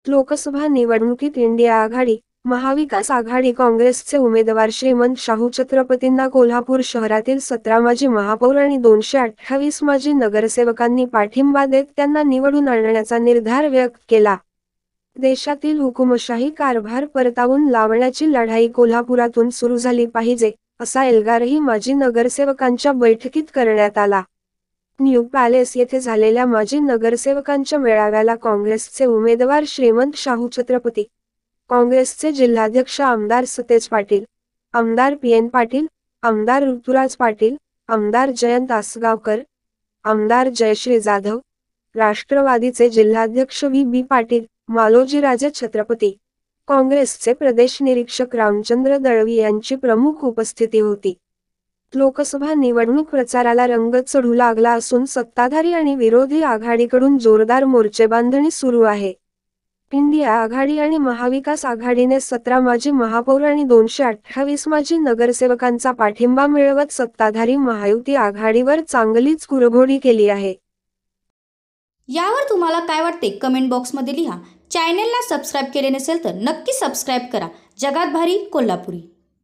लोकसभा निवडणुकीत इंडिया आघाडी, महाविकास आघाडी काँग्रेसचे उमेदवार श्रीमंत शाहू छत्रपतींना कोल्हापूर शहरातील 17 माजी महापौर आणि 228 माजी नगरसेवकांनी पाठिंबा देत त्यांना निवडून आणण्याचा निर्धार व्यक्त केला. देशातील हुकुमशाही कारभार परतावून लावण्याची लढाई कोल्हापुरातून सुरू झाली पाहिजे, असा एल्गारही माजी नगरसेवकांच्या बैठकीत करण्यात आला. न्यू पॅलेस येथे झालेल्या माजी नगरसेवकांच्या मेळाव्याला काँग्रेसचे उमेदवार श्रीमंत शाहू छत्रपती, काँग्रेसचे जिल्हाध्यक्ष आमदार सतेज पाटील, आमदार पी.एन. पाटील, आमदार ऋतुराज पाटील, आमदार जयंत आसगावकर, आमदार जयश्री जाधव, राष्ट्रवादीचे जिल्हाध्यक्ष व्ही.बी. पाटील, मालोजीराजे छत्रपती, काँग्रेसचे प्रदेश निरीक्षक रामचंद्र दळवी यांची प्रमुख उपस्थिती होती. लोकसभा निवडणूक प्रचाराला रंग चढू लागला असून सत्ताधारी आणि विरोधी आघाडीकडून जोरदार मोर्चेबांधणी सुरू आहे. इंडिया आघाडी आणि महाविकास आघाडीने 17 माजी महापौर आणि 228 माजी नगरसेवकांचा पाठिंबा मिळवत सत्ताधारी महायुती आघाडीवर चांगलीच कुरघोडी केली आहे. यावर तुम्हाला काय वाटते कमेंट बॉक्समध्ये लिहा. चॅनेलला सबस्क्राईब केले नसेल तर नक्की सबस्क्राईब करा. जगात भारी कोल्हापुरी.